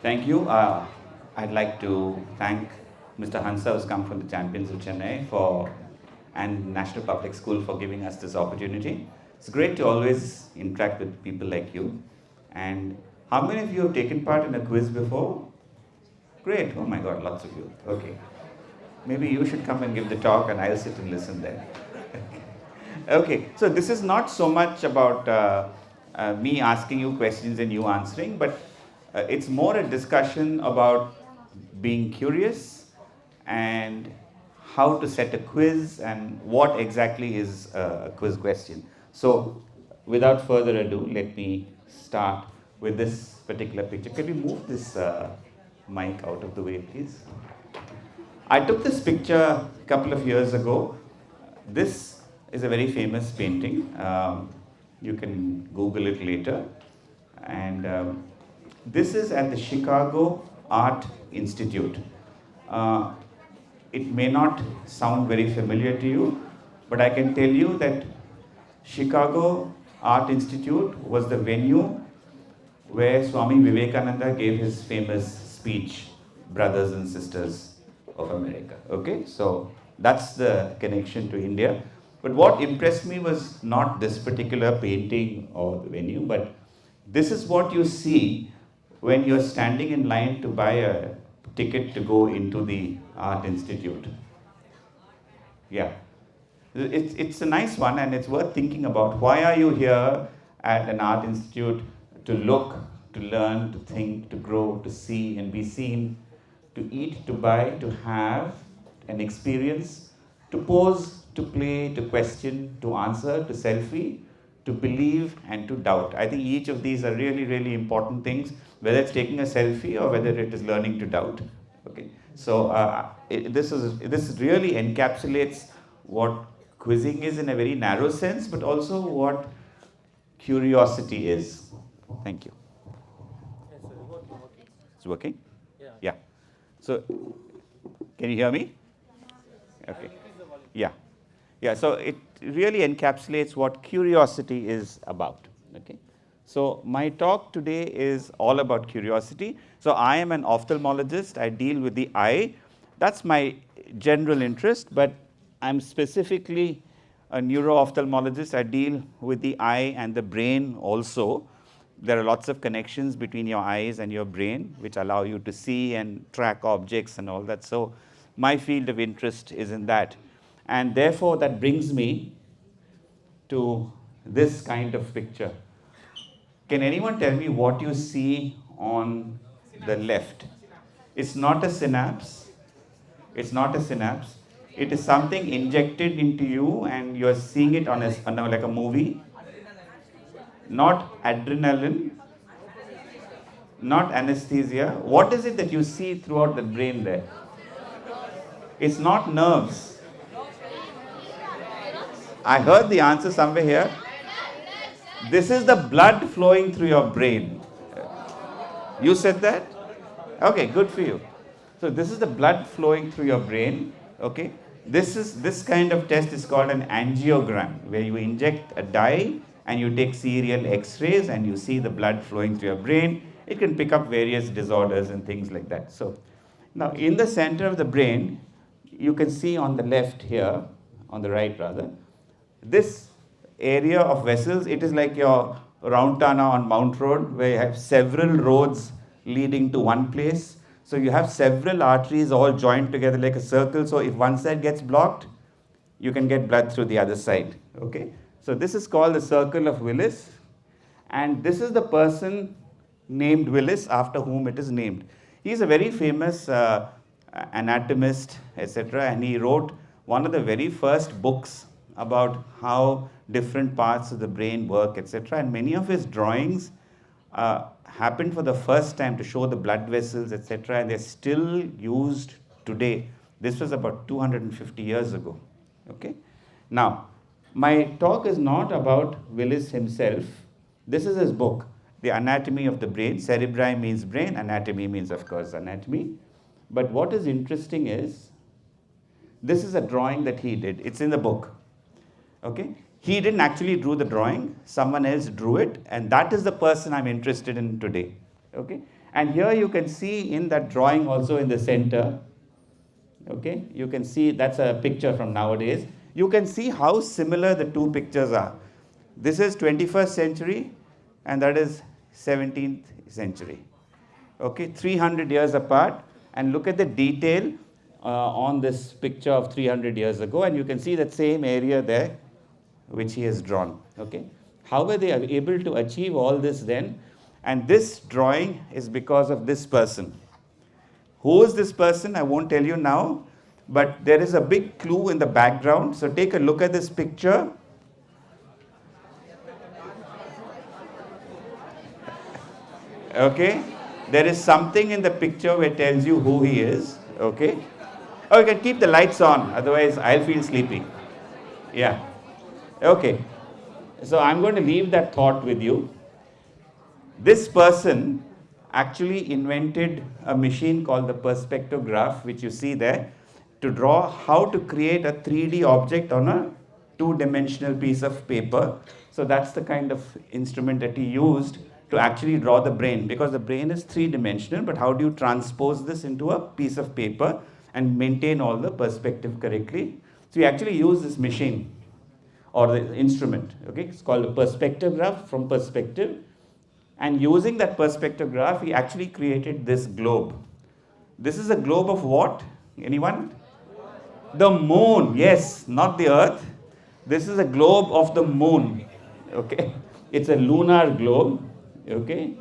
Thank you. I'd like to thank Mr. Hansa, who's come from the Champions of Chennai, and National Public School for giving us this opportunity. It's great to always interact with people like you. And how many of you have taken part in a quiz before? Great. Oh my God, lots of you. Okay. Maybe you should come and give the talk and I'll sit and listen there. Okay, so this is not so much about me asking you questions and you answering, but it's more a discussion about being curious and how to set a quiz and what exactly is a quiz question. So, without further ado, let me start with this particular picture. Can we move this mic out of the way, please? I took this picture a couple of years ago. This is a very famous painting. You can Google it later. And this is at the Chicago Art Institute. Uh, it may not sound very familiar to you, but I can tell you that Chicago Art Institute was the venue where Swami Vivekananda gave his famous speech, Brothers and Sisters of America. Okay, so that's the connection to India. But what impressed me was not this particular painting or the venue, but this is what you see when you're standing in line to buy a ticket to go into the Art Institute. Yeah. It's a nice one and it's worth thinking about. Why are you here at an art institute? To look, to learn, to think, to grow, to see and be seen, to eat, to buy, to have an experience, to pose, to play, to question, to answer, to selfie, to believe and to doubt. I think each of these are really, really important things, whether it's taking a selfie or whether it is learning to doubt. Okay, so this really encapsulates what quizzing is in a very narrow sense, but also what curiosity is. Thank you. It's working? Yeah. So, can you hear me? Okay. Yeah. Yeah, so it really encapsulates what curiosity is about. Okay. So, my talk today is all about curiosity. So, I am an ophthalmologist. I deal with the eye. That's my general interest, but I'm specifically a neuro-ophthalmologist. I deal with the eye and the brain also. There are lots of connections between your eyes and your brain, which allow you to see and track objects and all that. So, my field of interest is in that. And therefore, that brings me to this kind of picture. Can anyone tell me what you see on the left? It's not a synapse. It's not a synapse. It is something injected into you and you're seeing it on like a movie. Not adrenaline, not anesthesia. What is it that you see throughout the brain there? It's not nerves. I heard the answer somewhere here. This is the blood flowing through your brain. You said that? Okay, good for you. So this is the blood flowing through your brain. Okay. This kind of test is called an angiogram, where you inject a dye and you take serial X-rays and you see the blood flowing through your brain. It can pick up various disorders and things like that. So now in the center of the brain, you can see on the left here, on the right rather, this area of vessels. It is like your round Tana on Mount Road, where you have several roads leading to one place. So you have several arteries all joined together like a circle. So if one side gets blocked, you can get blood through the other side. Okay. So this is called the circle of Willis. And this is the person named Willis, after whom it is named. He is a very famous anatomist, etc. And he wrote one of the very first books about how different parts of the brain work, etc. And many of his drawings happened for the first time to show the blood vessels, etc. And they're still used today. This was about 250 years ago. Okay. Now, my talk is not about Willis himself. This is his book, The Anatomy of the Brain. Cerebri means brain, anatomy means, of course, anatomy. But what is interesting is, this is a drawing that he did. It's in the book. Okay? He didn't actually draw the drawing. Someone else drew it. And that is the person I'm interested in today. Okay? And here you can see in that drawing also in the center, okay, you can see that's a picture from nowadays. You can see how similar the two pictures are. This is 21st century and that is 17th century. Okay, 300 years apart, and look at the detail on this picture of 300 years ago, and you can see that same area there which he has drawn. Okay, how were they able to achieve all this then? And this drawing is because of this person. Who is this person? I won't tell you now, but there is a big clue in the background. So take a look at this picture. Okay, there is something in the picture which tells you who he is. Okay, oh, you can keep the lights on, otherwise I'll feel sleepy. Yeah, okay, so I'm going to leave that thought with you. This person actually invented a machine called the perspectograph, which you see there, to draw how to create a 3D object on a two-dimensional piece of paper. So that's the kind of instrument that he used to actually draw the brain, because the brain is three-dimensional, but how do you transpose this into a piece of paper and maintain all the perspective correctly? So we actually use this machine or the instrument, okay? It's called a perspectograph, from perspective. And using that perspectograph, he actually created this globe. This is a globe of what? Anyone? The moon. Yes, not the earth. This is a globe of the moon. Okay? It's a lunar globe. Okay?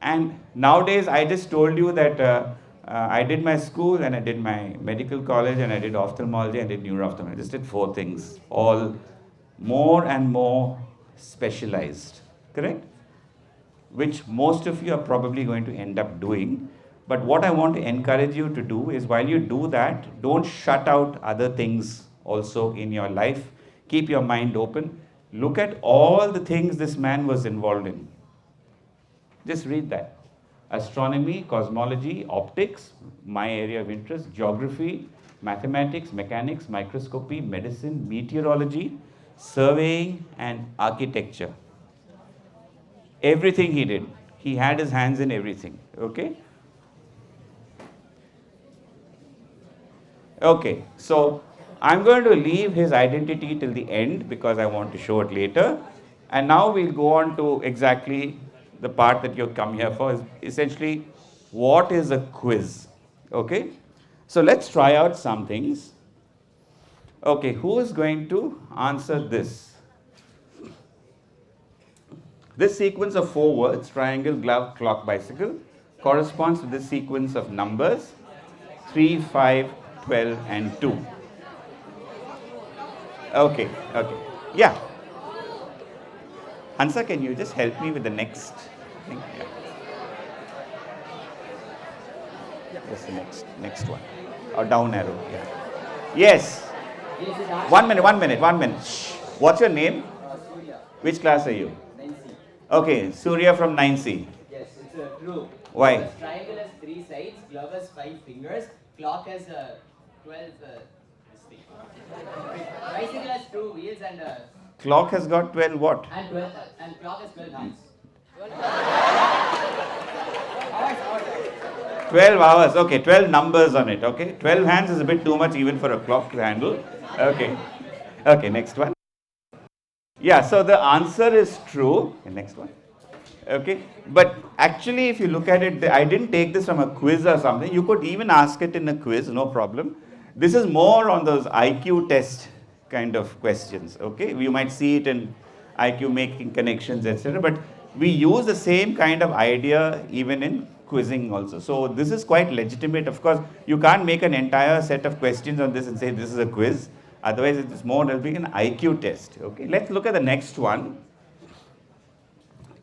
And nowadays, I just told you that I did my school and I did my medical college and I did ophthalmology and I did neuro-ophthalmology. I just did 4 things, all more and more specialized. Correct? Which most of you are probably going to end up doing. But what I want to encourage you to do is, while you do that, don't shut out other things also in your life. Keep your mind open. Look at all the things this man was involved in. Just read that. Astronomy, cosmology, optics, my area of interest, geography, mathematics, mechanics, microscopy, medicine, meteorology, surveying, and architecture. Everything he did. He had his hands in everything. Okay? Okay, so I'm going to leave his identity till the end because I want to show it later. And now we'll go on to exactly the part that you've come here for, is essentially what is a quiz. Okay? So let's try out some things. Okay, who is going to answer this? This sequence of 4 words, triangle, glove, clock, bicycle, corresponds to this sequence of numbers 3, 5, 12, and 2. Okay, okay. Yeah. Hansa, can you just help me with the next thing? Yeah. Just the next one. Or down arrow, yeah. Yes. 1 minute. Shh. What's your name? Surya. Which class are you? 9C. Okay, Surya from 9C. Yes, it's true. Why? Because triangle has 3 sides, glove has 5 fingers, clock has 12. This thing. Bicycle has 2 wheels and Clock has got 12 what? 12 and clock has 12 hands. 12 hours, okay, 12 numbers on it, okay. 12 hands is a bit too much even for a clock to handle. Okay, okay, next one. Yeah, so the answer is true. Okay, next one. Okay, but actually if you look at it, I didn't take this from a quiz or something. You could even ask it in a quiz, no problem. This is more on those IQ test kind of questions, okay. You might see it in IQ making connections, etc. But we use the same kind of idea even in quizzing also. So this is quite legitimate. Of course, you can't make an entire set of questions on this and say this is a quiz. Otherwise, it's more, it'll be an IQ test. Okay, let's look at the next one.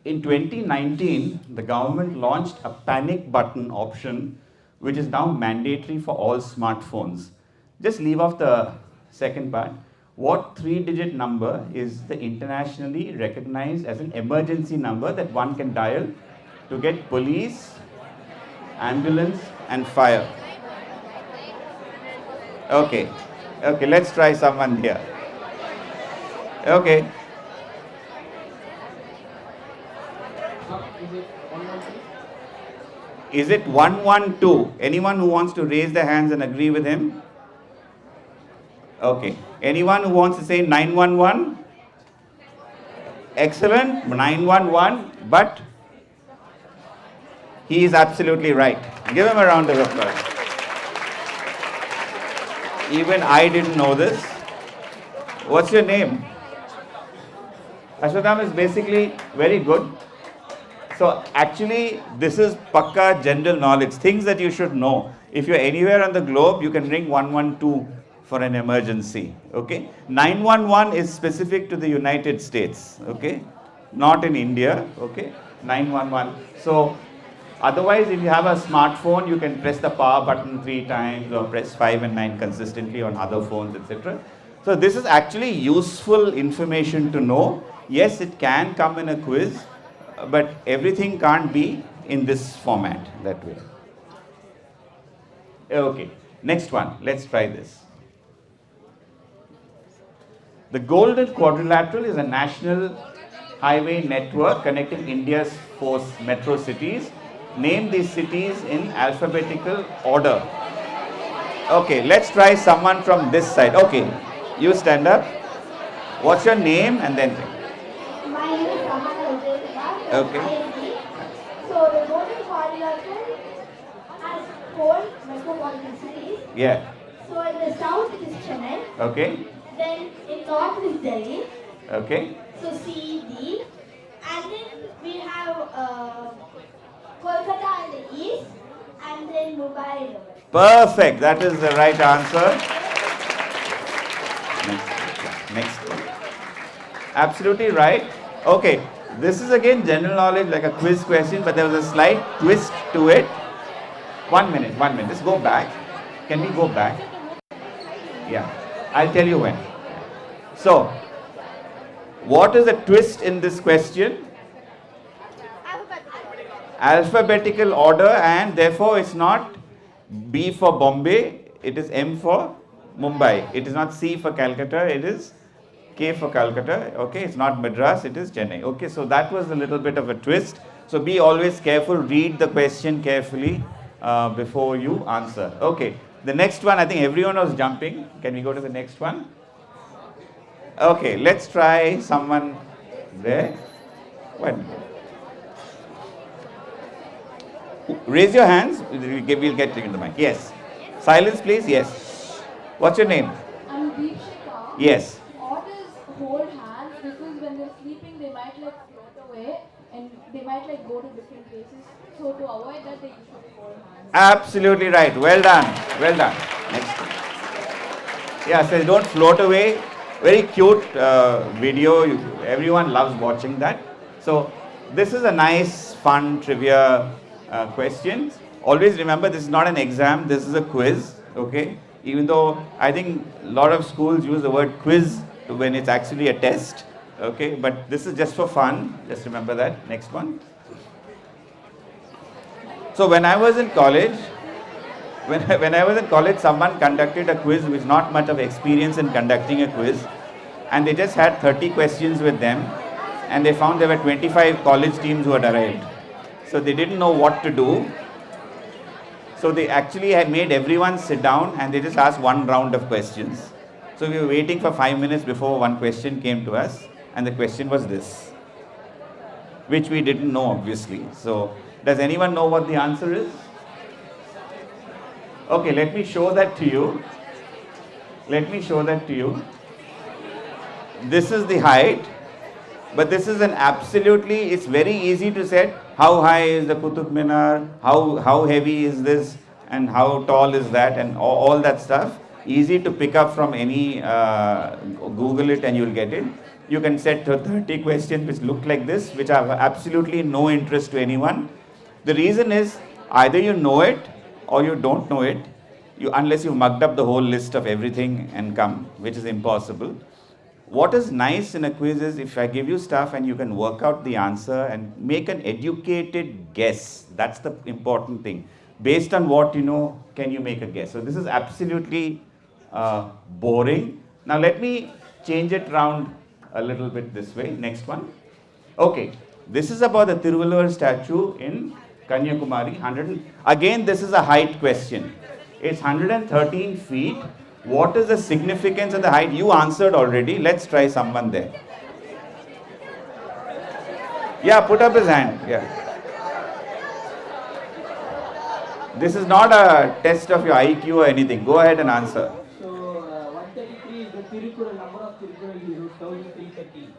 In 2019, the government launched a panic button option, which is now mandatory for all smartphones. Just leave off the second part. What 3-digit number is the internationally recognized as an emergency number that one can dial to get police, ambulance, and fire? Okay, okay, let's try someone here. Okay. Is it Is it 112? Anyone who wants to raise their hands and agree with him? Okay. Anyone who wants to say 911? Excellent. 911. But he is absolutely right. Give him a round of applause. Even I didn't know this. What's your name? Ashwatam is basically very good. So actually, this is pakka general knowledge, things that you should know. If you're anywhere on the globe, you can ring 112 for an emergency. Okay? 911 is specific to the United States. Okay? Not in India. Okay? 911. So otherwise, if you have a smartphone, you can press the power button 3 times or press 5 and 9 consistently on other phones, etc. So this is actually useful information to know. Yes, it can come in a quiz, but everything can't be in this format that way. Okay, next one. Let's try this. The Golden Quadrilateral is a national highway network connecting India's 4 metro cities. Name these cities in alphabetical order. Okay, let's try someone from this side. Okay, you stand up. What's your name and then? My name is Raman. Okay. So the Golden Quadrilateral has 4 metropolitan cities. Yeah. So in the south it is Chennai. Okay. Then in north is Delhi. Okay. So C, D. And then we have Kolkata in the east. And then Mumbai in the west. Perfect. That is the right answer. Next. Absolutely right. Okay. This is again general knowledge, like a quiz question, but there was a slight twist to it. 1 minute. Just go back. Can we go back? Yeah. I'll tell you when. So, what is the twist in this question? Alphabetical order, and therefore it's not B for Bombay, it is M for Mumbai. It is not C for Calcutta, it is K for Calcutta. Okay, it's not Madras, it is Chennai. Okay, so that was a little bit of a twist. So be always careful, read the question carefully before you answer. Okay, the next one, I think everyone was jumping. Can we go to the next one? Okay, let's try someone there. One. Raise your hands. We'll get you in the mic. Yes. Silence, please. Yes. What's your name? I'm Deepshika. Yes. Otters hold hands because when they're sleeping, they might like float away and they might like go to different places. So to avoid that, they usually hold hands. Absolutely right. Well done. Well done. Next. Yeah, so don't float away. Very cute video. Everyone loves watching that. So this is a nice, fun trivia question. Always remember, this is not an exam. This is a quiz. Okay. Even though I think a lot of schools use the word quiz when it's actually a test. Okay. But this is just for fun. Just remember that. Next one. So when I was in college, someone conducted a quiz with not much of experience in conducting a quiz, and they just had 30 questions with them, and they found there were 25 college teams who had arrived. So they didn't know what to do. So they actually had made everyone sit down and they just asked one round of questions. So we were waiting for 5 minutes before one question came to us, and the question was this, which we didn't know obviously. So does anyone know what the answer is? Okay, let me show that to you. This is the height, but this is it's very easy to set how high is the Qutub Minar, how heavy is this, and how tall is that, and all that stuff. Easy to pick up from any, Google it and you'll get it. You can set 30 questions which look like this, which have absolutely no interest to anyone. The reason is either you know it or you don't know it, unless you mugged up the whole list of everything and come, which is impossible. What is nice in a quiz is if I give you stuff and you can work out the answer and make an educated guess. That's the important thing. Based on what you know, can you make a guess? So this is absolutely boring. Now let me change it around a little bit this way. Next one. Okay. This is about the Tiruvalluvar statue in Kanyakumari. Again, this is a height question. It's 113 feet. What is the significance of the height? You answered already. Let's try someone there. Yeah, put up his hand. Yeah. This is not a test of your IQ or anything. Go ahead and answer. So, 133 is the Tirukural, number of Tirukural he wrote, 1330.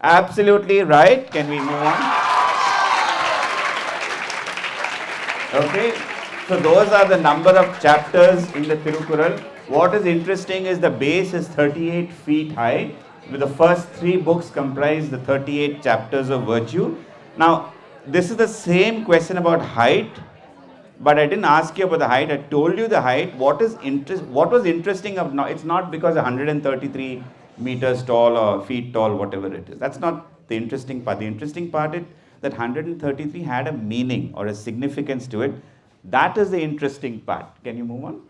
Absolutely right. Can we move on? Okay. So those are the number of chapters in the Tirukural. What is interesting is the base is 38 feet high. With the first 3 books comprise the 38 chapters of virtue. Now, this is the same question about height, but I didn't ask you about the height. I told you the height. What was interesting of now? It's not because 133 meters tall or feet tall, whatever it is. That's not the interesting part. The interesting part is that 133 had a meaning or a significance to it. That is the interesting part. Can you move on?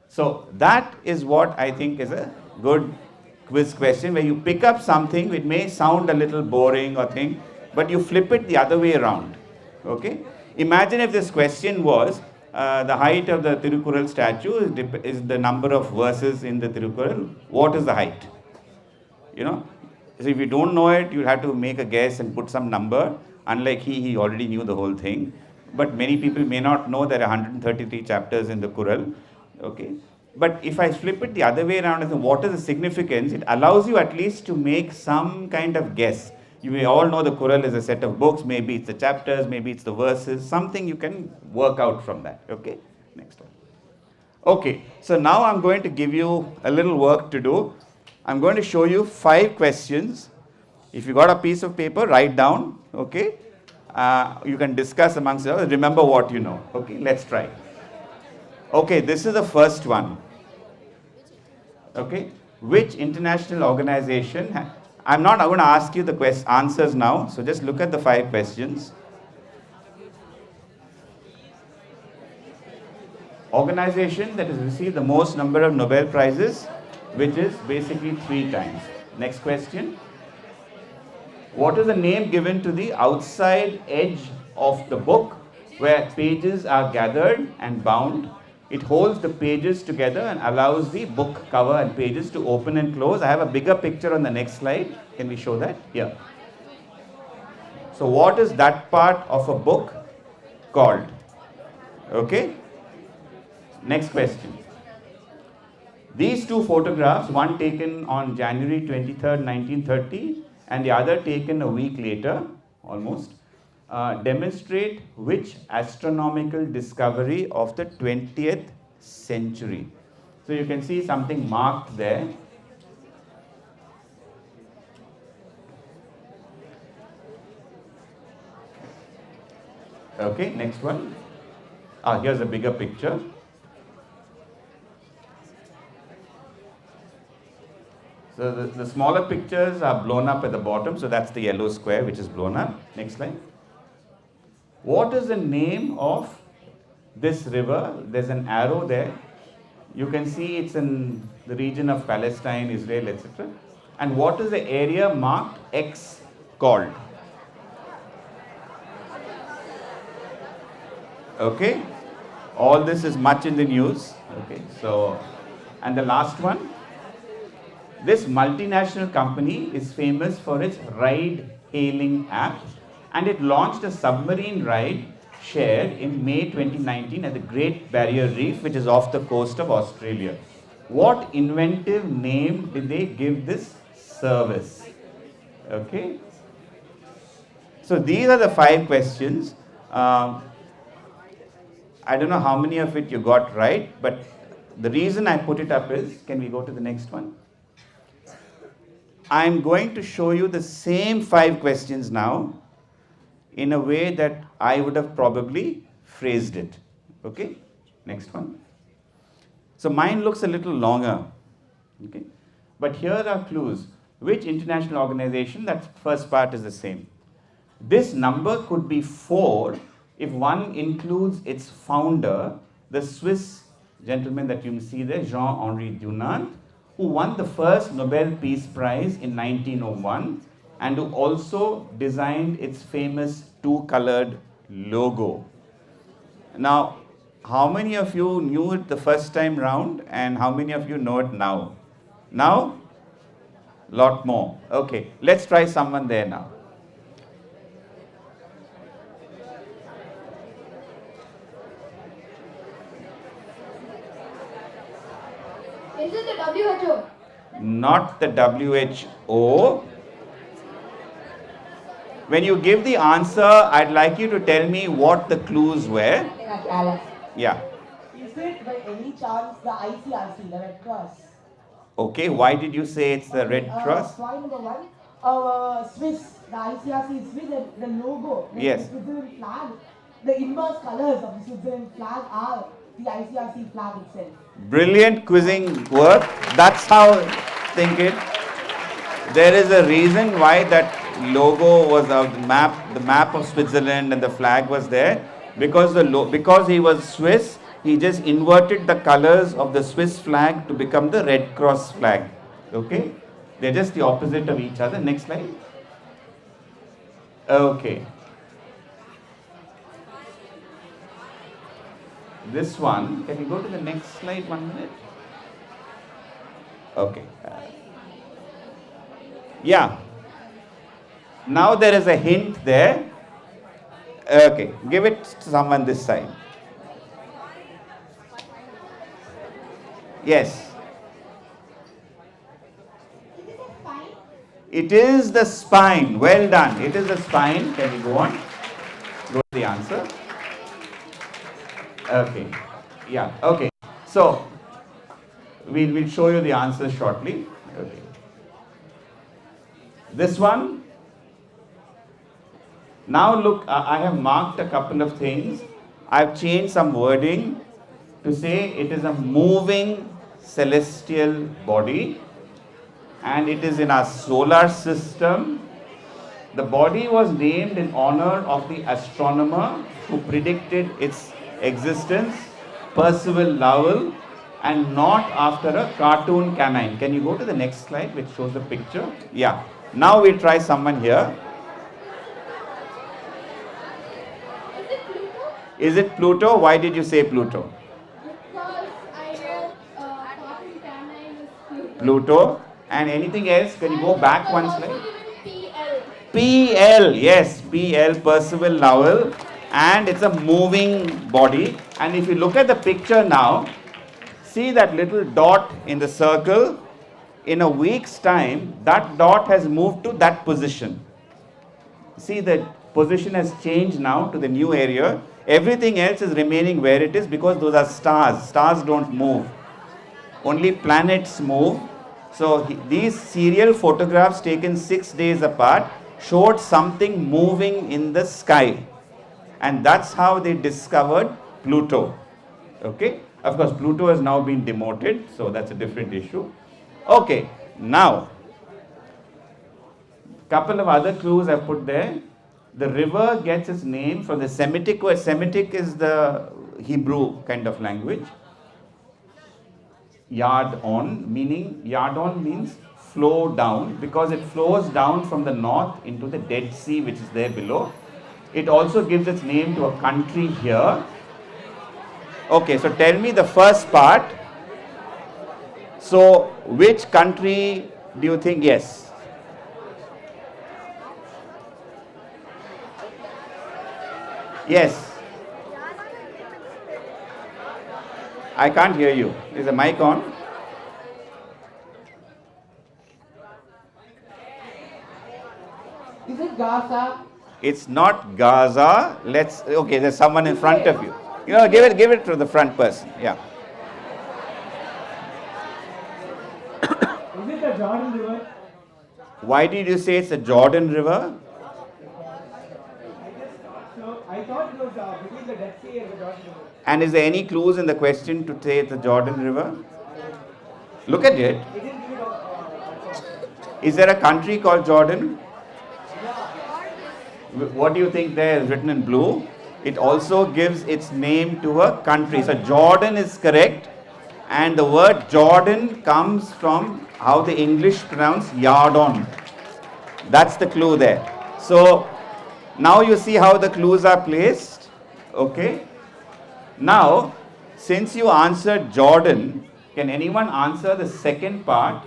So that is what I think is a good quiz question, where you pick up something which may sound a little boring or thing, but you flip it the other way around. Okay? Imagine if this question was the height of the Tirukural statue is the number of verses in the Tirukural. What is the height? You know? So if you don't know it, you'll have to make a guess and put some number. Unlike he already knew the whole thing. But many people may not know there are 133 chapters in the Kural. Okay? But if I flip it the other way around and say, what is the significance? It allows you at least to make some kind of guess. You may all know the Quran is a set of books, maybe it's the chapters, maybe it's the verses, something you can work out from that. Okay, next one. Okay, so now I'm going to give you a little work to do. I'm going to show you 5 questions. If you got a piece of paper, write down, okay? You can discuss amongst yourselves, remember what you know. Okay, let's try. Okay, this is the first one. Okay, which international organization? I'm not going to ask you the answers now, so just look at the 5 questions. Organization that has received the most number of Nobel Prizes, which is basically 3 times. Next question. What is the name given to the outside edge of the book where pages are gathered and bound? It holds the pages together and allows the book cover and pages to open and close. I have a bigger picture on the next slide. Can we show that? Here. So what is that part of a book called? Okay. Next question. These 2 photographs, one taken on January 23rd, 1930 and the other taken a week later, almost, demonstrate which astronomical discovery of the 20th century. So you can see something marked there. Okay, next one. Here's a bigger picture. So the smaller pictures are blown up at the bottom, so that's the yellow square which is blown up. Next slide. What is the name of this river? There's an arrow there. You can see it's in the region of Palestine, Israel, etc. And what is the area marked X called? Okay. All this is much in the news. Okay. So, and the last one. This multinational company is famous for its ride-hailing app, and it launched a submarine ride share in May 2019 at the Great Barrier Reef, which is off the coast of Australia. What inventive name did they give this service? Okay. So these are the 5 questions. I don't know how many of it you got right, but the reason I put it up is, can we go to the next one? I'm going to show you the same 5 questions now in a way that I would have probably phrased it. Okay, next one. So mine looks a little longer. Okay, but here are clues. Which international organization? That first part is the same. This number could be 4 if one includes its founder, the Swiss gentleman that you see there, Jean-Henri Dunant, who won the first Nobel Peace Prize in 1901. and who also designed its famous two-colored logo. Now, how many of you knew it the first time round and how many of you know it now? Now? Lot more. Okay, let's try someone there now. Is it the WHO? Not the WHO. When you give the answer, I'd like you to tell me what the clues were. Yeah. Is it by any chance the ICRC, the Red Cross? Okay, why did you say it's the Red Cross? Point number one, Swiss, the ICRC is Swiss, and the logo, Yes. the Switzerland flag, the inverse colors of the Switzerland flag are the ICRC flag itself. Brilliant quizzing work. That's how I think it. There is a reason why that logo was the map of Switzerland and the flag was there. Because he was Swiss, he just inverted the colors of the Swiss flag to become the Red Cross flag. Okay? They're just the opposite of each other. Next slide. Okay. This one, can you go to the next slide 1 minute? Okay. Yeah. Now there is a hint there. Okay, give it to someone this side. Yes. It is the spine. Well done. It is the spine. Can you go on? Go to the answer. Okay. Yeah. Okay. So we'll show you the answers shortly. Okay. This one. Now look, I have marked a couple of things. I've changed some wording to say it is a moving celestial body and it is in our solar system. The body was named in honor of the astronomer who predicted its existence, Percival Lowell, and not after a cartoon canine. Can you go to the next slide which shows the picture? Yeah. Now we'll try someone here. Is it Pluto? Why did you say Pluto? Because I know cartoon canine is Pluto. Pluto. And anything else? Can you go back one slide? Also given PL. PL. Yes, PL, Percival Lowell. And it's a moving body. And if you look at the picture now, see that little dot in the circle. In a week's time, that dot has moved to that position. See, the position has changed now to the new area. Everything else is remaining where it is because those are stars. Stars don't move. Only planets move. So these serial photographs taken 6 days apart showed something moving in the sky. And that's how they discovered Pluto. Okay? Of course, Pluto has now been demoted, so that's a different issue. Okay, now, couple of other clues I've put there. The river gets its name from the Semitic word. Semitic is the Hebrew kind of language. Yard-on means flow down because it flows down from the north into the Dead Sea which is there below. It also gives its name to a country here. Okay, so tell me the first part. So, which country do you think? Yes. Yes. I can't hear you. Is the mic on? Is it Gaza? It's not Gaza. Okay, there's someone in front of you. Give it to the front person. Yeah. Is it the Jordan River? Why did you say it's a Jordan River? I thought it was between the Dead Sea and the Jordan River. And is there any clues in the question to say it's the Jordan River? Look at it. It didn't give it up. Is there a country called Jordan? What do you think there is written in blue? It also gives its name to a country. So Jordan is correct. And the word Jordan comes from how the English pronounce yard on. That's the clue there. So now you see how the clues are placed. Okay. Now, since you answered Jordan, can anyone answer the second part?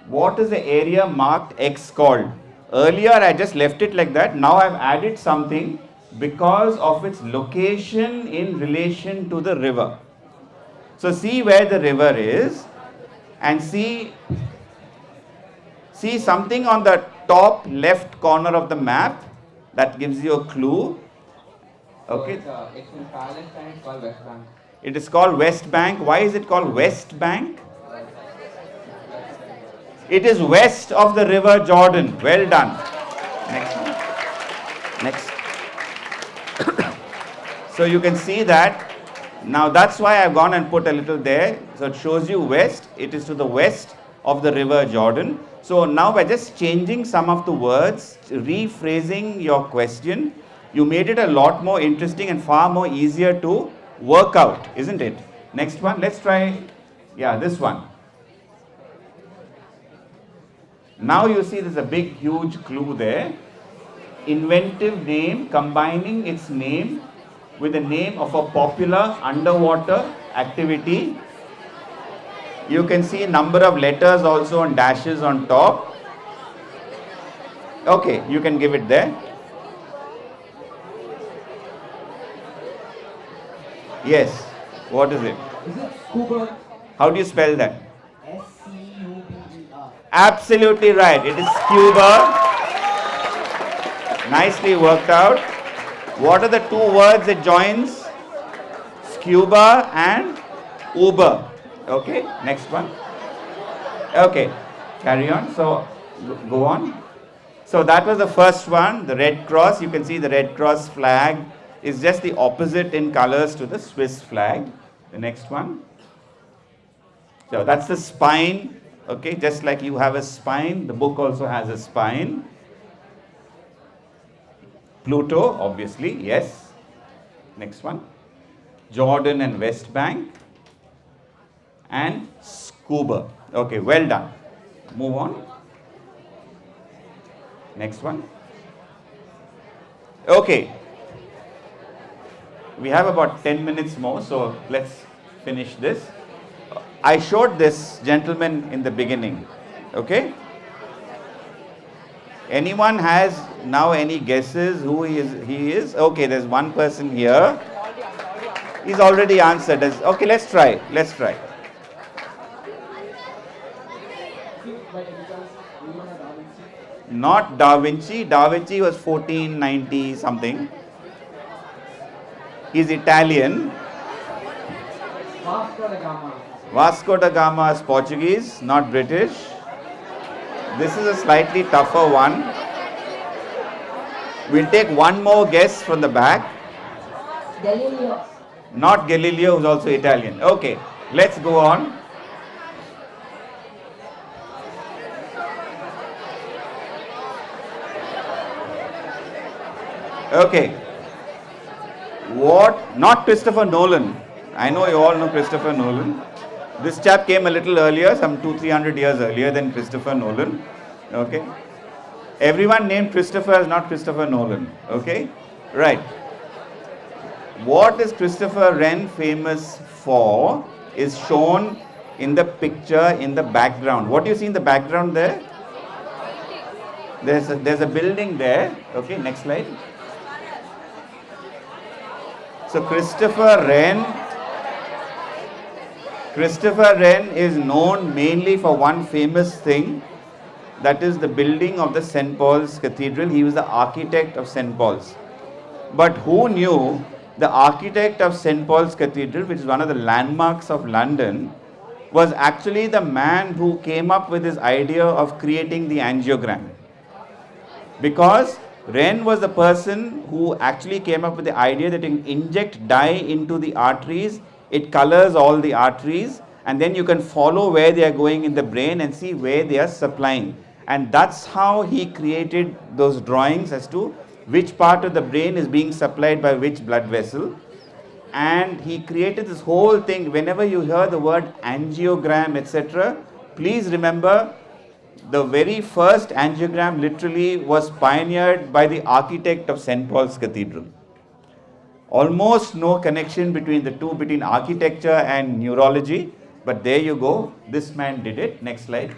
What is the area marked X called? Earlier I just left it like that. Now I've added something because of its location in relation to the river. So see where the river is and see something on the top left corner of the map that gives you a clue. Okay. It's in Palestine, it's called West Bank. It is called West Bank. Why is it called West Bank? It is west of the river Jordan. Well done. Next one. Next. So you can see that. Now that's why I've gone and put a little there. So it shows you west. It is to the west of the river Jordan. So now by just changing some of the words, rephrasing your question, you made it a lot more interesting and far more easier to work out, isn't it? Next one. Let's try, this one. Now you see there's a big huge clue there. Inventive name combining its name with the name of a popular underwater activity. You can see number of letters also on dashes on top. Okay, you can give it there. Yes. What is it? Is it scuba? How do you spell that? SCUBER. Absolutely right. It is scuba. Nicely worked out. What are the two words it joins? Scuba and Uber. Okay, next one. Okay, carry on. So, go on. So, that was the first one, the Red Cross. You can see the Red Cross flag is just the opposite in colors to the Swiss flag. The next one. So, that's the spine. Okay, just like you have a spine, the book also has a spine. Pluto, obviously, yes. Next one. Jordan and West Bank. And scuba. Okay, well done. Move on. Next one. Okay. We have about 10 minutes more, so let's finish this. I showed this gentleman in the beginning. Okay? Anyone has now any guesses who he is? Okay, there's one person here. He's already answered. Okay, let's try. Let's try. Not Da Vinci. Da Vinci was 1490 something. He's Italian. Vasco da Gama. Vasco da Gama is Portuguese, not British. This is a slightly tougher one. We'll take one more guess from the back. Galileo. Not Galileo, who's also Italian. Okay, let's go on. Okay. What? Not Christopher Nolan. I know you all know Christopher Nolan. This chap came a little earlier, some 200-300 years earlier than Christopher Nolan. Okay. Everyone named Christopher is not Christopher Nolan. Okay. Right. What is Christopher Wren famous for is shown in the picture in the background. What do you see in the background there? There's a building there. Okay, next slide. So Christopher Wren is known mainly for one famous thing, that is the building of the St. Paul's Cathedral. He was the architect of St. Paul's. But who knew the architect of St. Paul's Cathedral, which is one of the landmarks of London, was actually the man who came up with this idea of creating the angiogram? Because Wren was the person who actually came up with the idea that you can inject dye into the arteries, it colors all the arteries, and then you can follow where they are going in the brain and see where they are supplying. And that's how he created those drawings as to which part of the brain is being supplied by which blood vessel. And he created this whole thing. Whenever you hear the word angiogram, etc., please remember the very first angiogram literally was pioneered by the architect of St. Paul's Cathedral. Almost no connection between the two, between architecture and neurology, but there you go, this man did it. Next slide.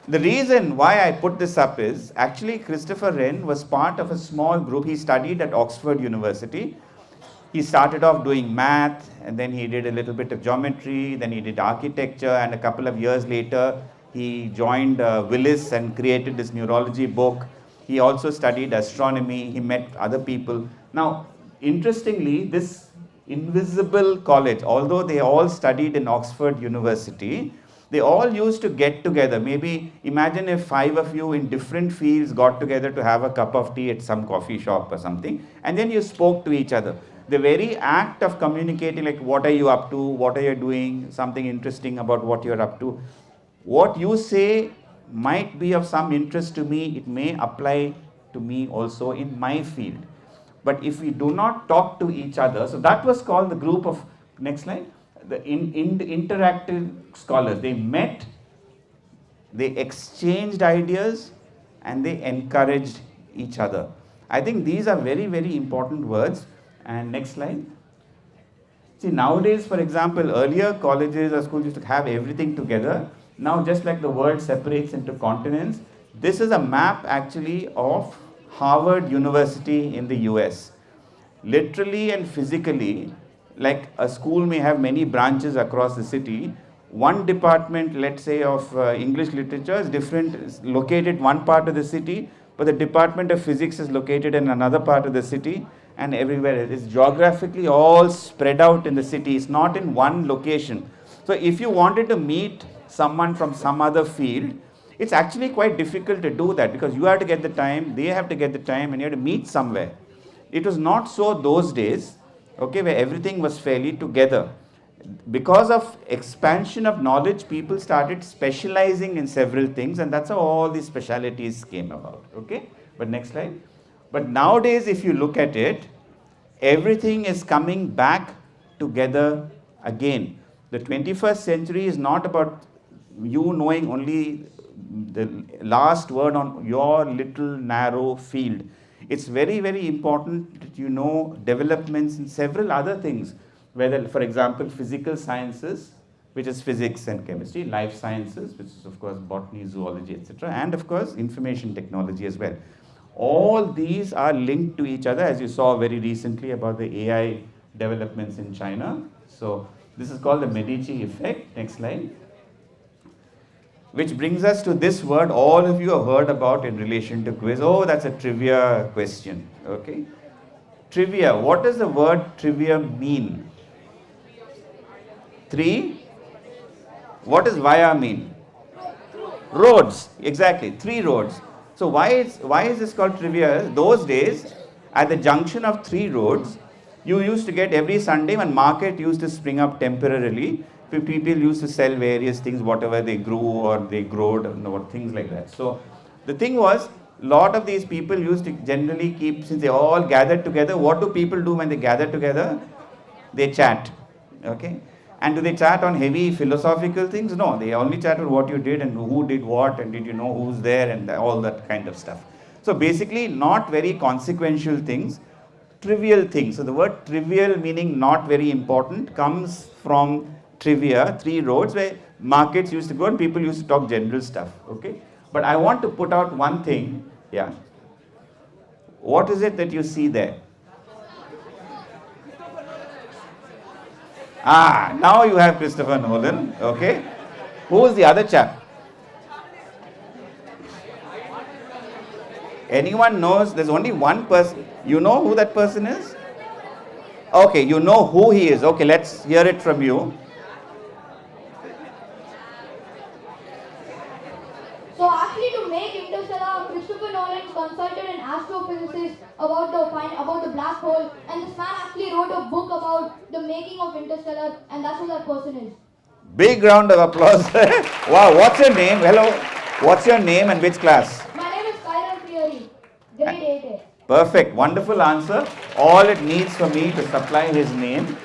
The reason why I put this up is actually Christopher Wren was part of a small group. He studied at Oxford University. He started off doing math, and then he did a little bit of geometry, then he did architecture, and a couple of years later he joined Willis and created this neurology book. He also studied astronomy. He met other people. Now, interestingly, this invisible college, although they all studied in Oxford University, they all used to get together. Maybe imagine if 5 of you in different fields got together to have a cup of tea at some coffee shop or something, and then you spoke to each other. The very act of communicating, like what are you up to, what are you doing, something interesting about what you're up to. What you say might be of some interest to me, it may apply to me also in my field. But if we do not talk to each other, so that was called the group of, next slide, the interactive scholars. They met, they exchanged ideas, and they encouraged each other. I think these are very, very important words. And next slide. See, nowadays, for example, earlier colleges or schools used to have everything together. Now, just like the world separates into continents, this is a map actually of Harvard University in the US. Literally and physically, like a school may have many branches across the city. One department, let's say, of English literature is different, is located one part of the city, but the department of physics is located in another part of the city, and everywhere. It is geographically all spread out in the city. It's not in one location. So if you wanted to meet someone from some other field, it's actually quite difficult to do that because you have to get the time, they have to get the time, and you have to meet somewhere. It was not so those days, okay, where everything was fairly together. Because of expansion of knowledge, people started specializing in several things, and that's how all these specialities came about. Okay, but next slide. But nowadays, if you look at it, everything is coming back together again. The 21st century is not about you knowing only the last word on your little narrow field. It's very, very important that you know developments in several other things, whether, for example, physical sciences, which is physics and chemistry, life sciences, which is, of course, botany, zoology, etc., and, of course, information technology as well. All these are linked to each other, as you saw very recently about the AI developments in China. So this is called the Medici effect. Next slide. Which brings us to this word all of you have heard about in relation to quiz. Oh, that's a trivia question. Okay. Trivia. What does the word trivia mean? 3. What does via mean? Roads. Exactly. 3 roads. So why is this called trivia? Those days, at the junction of 3 roads, you used to get every Sunday when market used to spring up temporarily. People used to sell various things, whatever they grew or they growed or things like that. So the thing was, a lot of these people used to generally keep, since they all gathered together, what do people do when they gather together? They chat. Okay? And do they chat on heavy philosophical things? No, they only chat on what you did and who did what and did you know who's there and all that kind of stuff. So basically, not very consequential things, trivial things. So the word trivial, meaning not very important, comes from trivia, 3 roads where markets used to go and people used to talk general stuff. Okay? But I want to put out one thing. Yeah. What is it that you see there? Ah, now you have Christopher Nolan, okay? Who is the other chap? Anyone knows? There's only one person. You know who that person is? Okay, you know who he is. Okay, let's hear it from you. So actually, to make Interstellar, Christopher Nolan consulted an astrophysicist about the black hole, and this man actually wrote a book about the making of Interstellar, and that's who that person is. Big round of applause. Wow, what's your name? Hello. What's your name and which class? My name is Kyron Theory, grade 8A. Perfect, wonderful answer. All it needs for me to supply his name.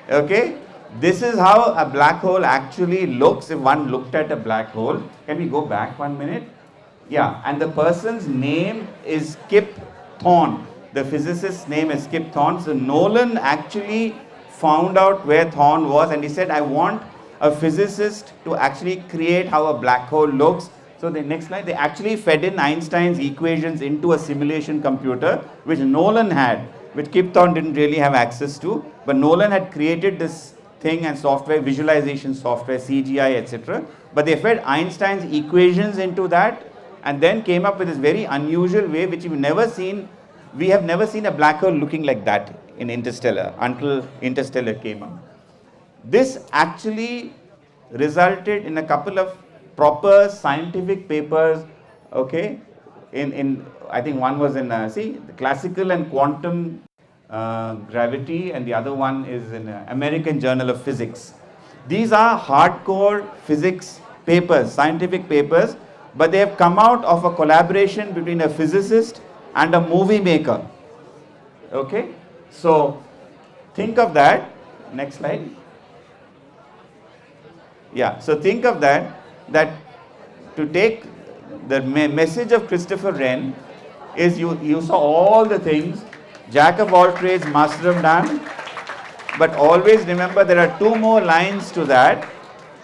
Okay, This is how a black hole actually looks if one looked at a black hole. Can we go back 1 minute? Yeah, and the person's name is Kip Thorne. The physicist's name is Kip Thorne. So Nolan actually found out where Thorne was, and he said, I want a physicist to actually create how a black hole looks. So the next slide, they actually fed in Einstein's equations into a simulation computer, which Nolan had, which Kip Thorne didn't really have access to. But Nolan had created this thing and software, visualization software, CGI, etc. But they fed Einstein's equations into that, and then came up with this very unusual way, which we've never seen. We have never seen a black hole looking like that in Interstellar until Interstellar came out. This actually resulted in a couple of proper scientific papers, okay, in I think one was in, the classical and quantum gravity, and the other one is in American Journal of Physics. These are hardcore physics papers, scientific papers, but they have come out of a collaboration between a physicist and a movie maker. Okay, so think of that. Next slide. Yeah, so think of that to take the message of Christopher Wren is you saw all the things, jack of all trades, master of none, but always remember there are two more lines to that,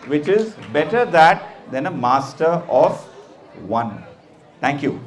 which is better that than a master of one. Thank you.